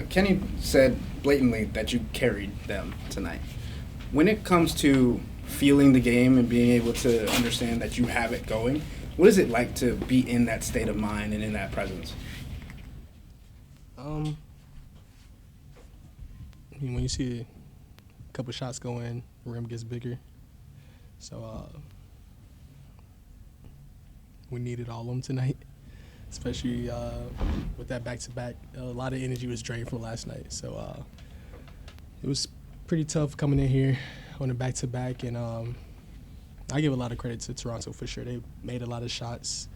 Kenny said blatantly that you carried them tonight. When it comes to feeling the game and being able to understand that you have it going, what is it like to be in that state of mind and in that presence? I mean, when you see a couple shots go in, the rim gets bigger. So we needed all of them tonight, especially with that back-to-back. A lot of energy was drained from last night. So it was pretty tough coming in here on a back-to-back. And I give a lot of credit to Toronto for sure. They made a lot of shots.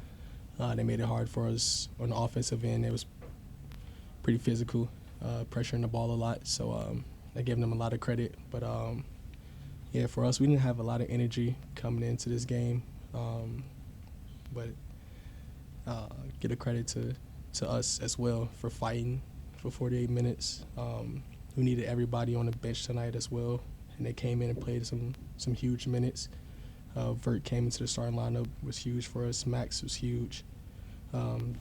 They made it hard for us on the offensive end. It was pretty physical, pressuring the ball a lot. So I give them a lot of credit. But, yeah, for us, we didn't have a lot of energy coming into this game. But get a credit to us as well for fighting for 48 minutes. We needed everybody on the bench tonight as well, and they came in and played some huge minutes. Vert came into the starting lineup, was huge for us. Max was huge.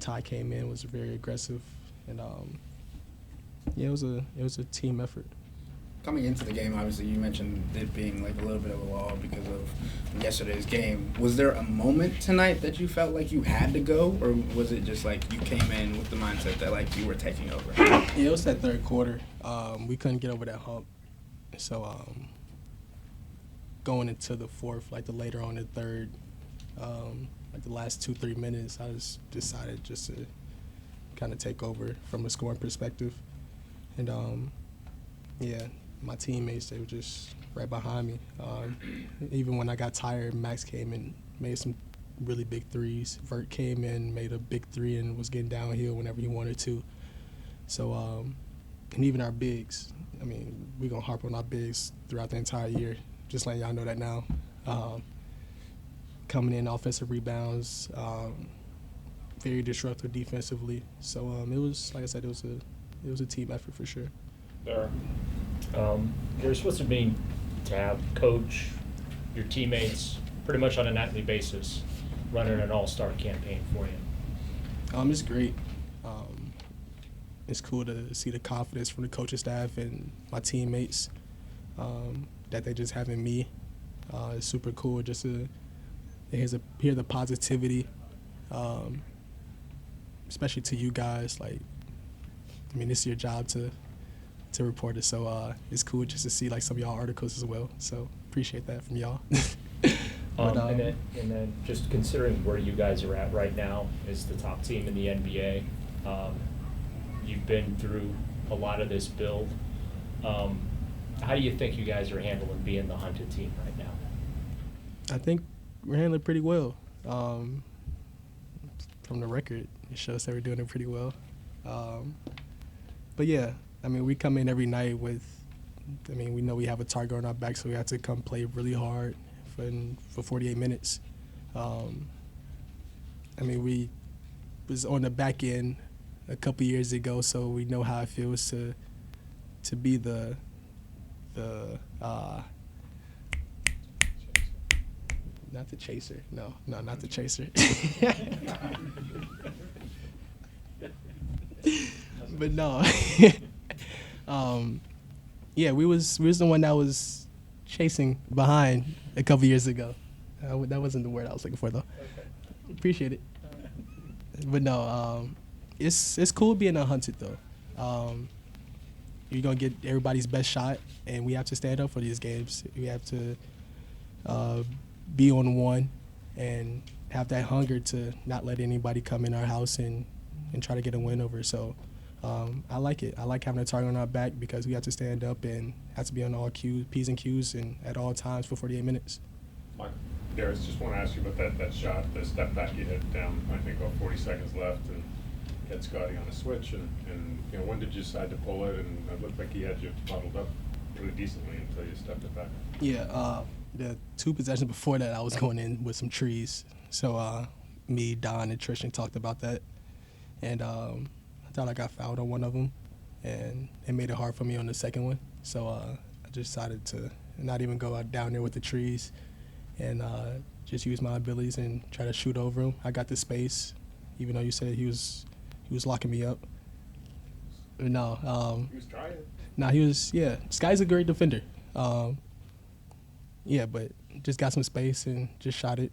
Ty came in, was very aggressive, and yeah, it was a team effort. Coming into the game, obviously, you mentioned it being like a little bit of a lull because of yesterday's game. Was there a moment tonight that you felt like you had to go, or was it just like you came in with the mindset that like you were taking over? Yeah, it was that third quarter. We couldn't get over that hump, so going into the fourth, like the later on the third, like the last 2-3 minutes, I just decided just to kind of take over from a scoring perspective, and yeah. My teammates, they were just right behind me. Even when I got tired, Max came and made some really big threes. Vert came in, made a big three, and was getting downhill whenever he wanted to. So, and even our bigs. I mean, we're going to harp on our bigs throughout the entire year, just letting y'all know that now. Coming in, offensive rebounds, very disruptive defensively. So it was, like I said, it was a team effort for sure. Darius, what's it mean to have coach, your teammates, pretty much on a nightly basis, running an all-star campaign for you? It's great. It's cool to see the confidence from the coaching staff and my teammates that they just have in me. It's super cool just to hear the positivity, especially to you guys. Like, I mean, this is your job to report it, so it's cool just to see like some of y'all articles as well. So appreciate that from y'all. But, and then just considering where you guys are at right now as the top team in the NBA, you've been through a lot of this build. How do you think you guys are handling being the hunted team right now? I think we're handling it pretty well. From the record, it shows that we're doing it pretty well. But yeah, I mean, we come in every night with, I mean, we know we have a target on our back, so we have to come play really hard for 48 minutes. I mean, we was on the back end a couple years ago, so we know how it feels to be the not the chaser. No, not the chaser. But no. Yeah, we was the one that was chasing behind a couple years ago. That wasn't the word I was looking for though. Okay. Appreciate it. But no, it's cool being unhunted though. You're gonna get everybody's best shot, and we have to stand up for these games. We have to be on one and have that hunger to not let anybody come in our house and try to get a win over. So. I like it. I like having a target on our back because we have to stand up and have to be on all P's and Q's and at all times for 48 minutes. Mike, Darius, just want to ask you about that shot, the step back you hit down, I think, about 40 seconds left, and had Scotty on a switch. And you know, when did you decide to pull it? And it looked like he had you bottled up pretty decently until you stepped it back. Yeah, the two possessions before that, I was going in with some trees. So me, Don, and Tristan talked about that. And I thought I got fouled on one of them, and it made it hard for me on the second one. So I just decided to not even go out down there with the trees and just use my abilities and try to shoot over him. I got the space, even though you said he was locking me up. No. He was trying. No, he was. Yeah, Sky's a great defender. Yeah, but just got some space and just shot it.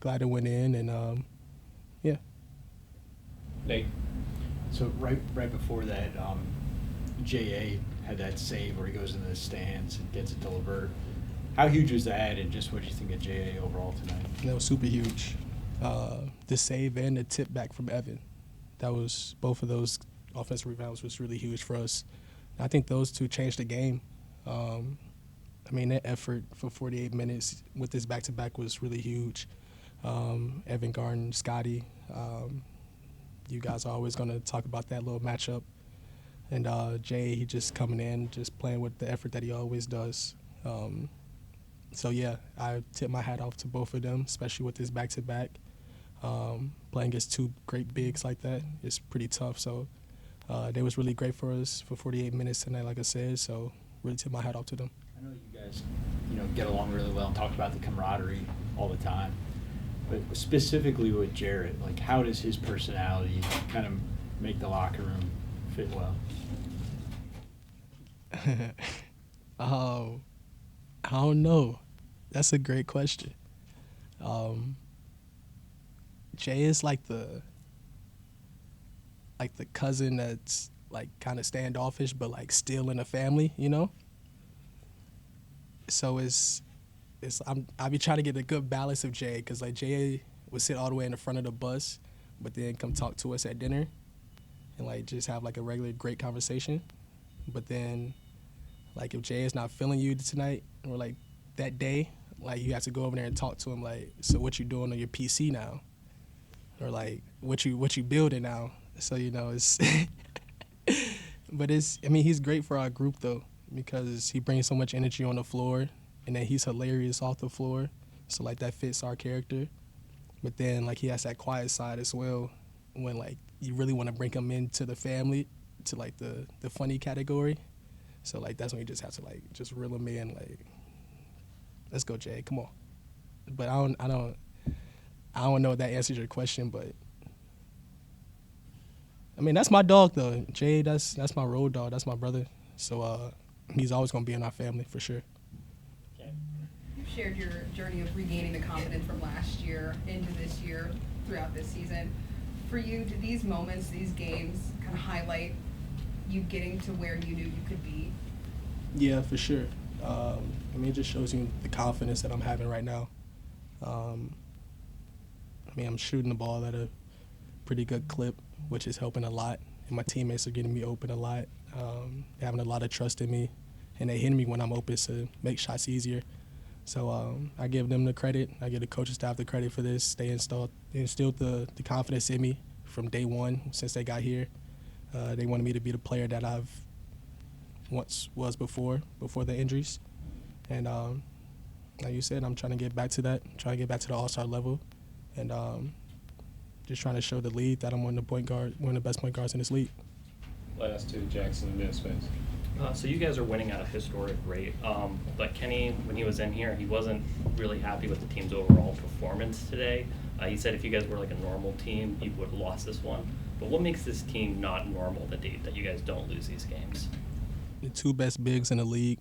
Glad it went in, and yeah. Nate. So right before that, J.A. had that save where he goes into the stands and gets it to LeVert. How huge was that, and just what do you think of J.A. overall tonight? That was super huge. The save and the tip back from Evan. That was, both of those offensive rebounds was really huge for us. I think those two changed the game. I mean, that effort for 48 minutes with this back-to-back was really huge. Evan Garland, Scotty, you guys are always going to talk about that little matchup. And Jay, he just coming in, just playing with the effort that he always does. So, yeah, I tip my hat off to both of them, especially with this back-to-back. Playing against two great bigs like that is pretty tough. So they was really great for us for 48 minutes tonight, like I said. So really tip my hat off to them. I know you guys, get along really well and talk about the camaraderie all the time. But specifically with Jarrett, like, how does his personality kind of make the locker room fit well? I don't know. That's a great question. Jay is like the cousin that's like kind of standoffish, but like still in the family, So I be trying to get a good balance of Jay, because like Jay would sit all the way in the front of the bus, but then come talk to us at dinner, and like just have like a regular great conversation. But then, like if Jay is not feeling you tonight, or like that day, like you have to go over there and talk to him, like, so what you doing on your PC now, or like what you building now. So it's, but he's great for our group though, because he brings so much energy on the floor, and then he's hilarious off the floor. So like that fits our character. But then like he has that quiet side as well, when like you really want to bring him into the family, to like the funny category. So like that's when you just have to like just reel him in, like, let's go Jay, come on. But I don't know if that answers your question, but I mean that's my dog though. Jay, that's my road dog, that's my brother. So he's always gonna be in our family for sure. You've shared your journey of regaining the confidence from last year into this year throughout this season. For you, do these moments, these games kind of highlight you getting to where you knew you could be? Yeah, for sure. It just shows you the confidence that I'm having right now. I'm shooting the ball at a pretty good clip, which is helping a lot. And my teammates are getting me open a lot, having a lot of trust in me, and they hitting me when I'm open to make shots easier. So I give them the credit. I give the coaching staff the credit for this. They instilled the confidence in me from day one since they got here. They wanted me to be the player that I've once was before the injuries. And like you said, I'm trying to get back to that, trying to get back to the all-star level, and just trying to show the league that I'm one of the best point guards in this league. Last two, Jackson and Vince. So you guys are winning at a historic rate. But Kenny, when he was in here, he wasn't really happy with the team's overall performance today. He said if you guys were like a normal team, you would have lost this one. But what makes this team not normal that you guys don't lose these games? The two best bigs in the league,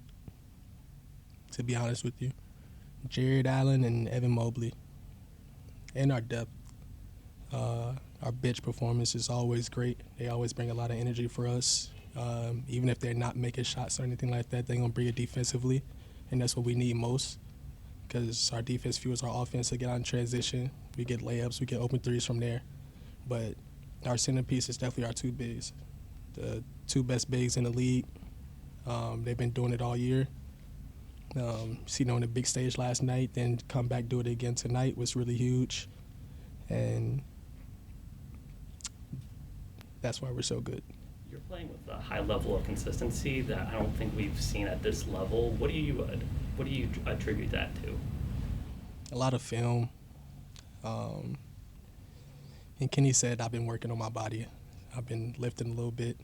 to be honest with you, Jared Allen and Evan Mobley. And our depth. Our bench performance is always great. They always bring a lot of energy for us. Even if they're not making shots or anything like that, they're going to bring it defensively, and that's what we need most, because our defense fuels our offense to get on transition. We get layups, we get open threes from there. But our centerpiece is definitely our two bigs, the two best bigs in the league. They've been doing it all year. Seen on the big stage last night, then come back do it again tonight was really huge, and that's why we're so good. You're playing with a high level of consistency that I don't think we've seen at this level. What do you attribute that to? A lot of film. And Kenny said I've been working on my body. I've been lifting a little bit,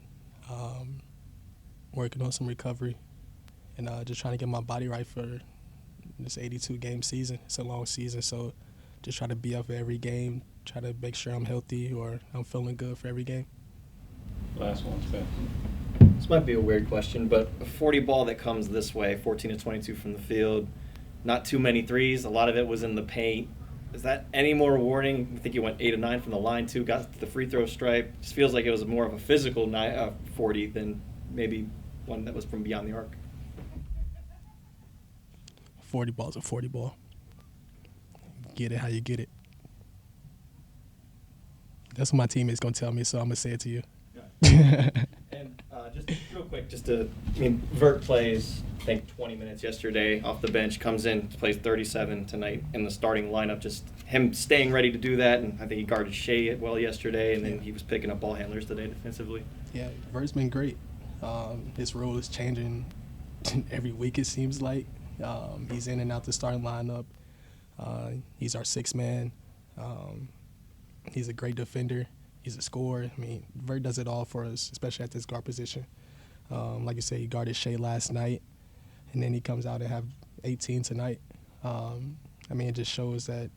working on some recovery, and just trying to get my body right for this 82-game season. It's a long season, so just try to be up for every game, try to make sure I'm healthy or I'm feeling good for every game. Last one, Vince. might be a weird question, but a 40 ball that comes this way, 14 to 22 from the field, not too many threes. A lot of it was in the paint. Is that any more rewarding? I think you went 8 of 9 from the line too. Got the free throw stripe. Just feels like it was more of a physical 40 than maybe one that was from beyond the arc. 40 ball's a 40 ball. Get it how you get it. That's what my teammate's gonna tell me, so I'm gonna say it to you. And just real quick, Vert plays, I think, 20 minutes yesterday off the bench, comes in, plays 37 tonight in the starting lineup. Just him staying ready to do that, and I think he guarded Shea well yesterday, and then he was picking up ball handlers today defensively. Yeah, Vert's been great. His role is changing every week, it seems like. He's in and out the starting lineup. He's our sixth man. He's a great defender. He's a scorer. I mean, Vert does it all for us, especially at this guard position. Like you said, he guarded Shea last night, and then he comes out and have 18 tonight. It just shows that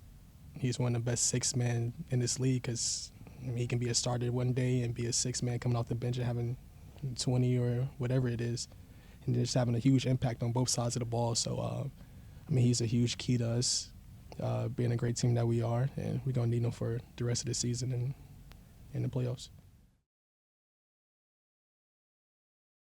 he's one of the best six men in this league because he can be a starter one day and be a six man coming off the bench and having 20 or whatever it is, and just having a huge impact on both sides of the ball. So, he's a huge key to us being a great team that we are, and we're going to need him for the rest of the season and in the playoffs.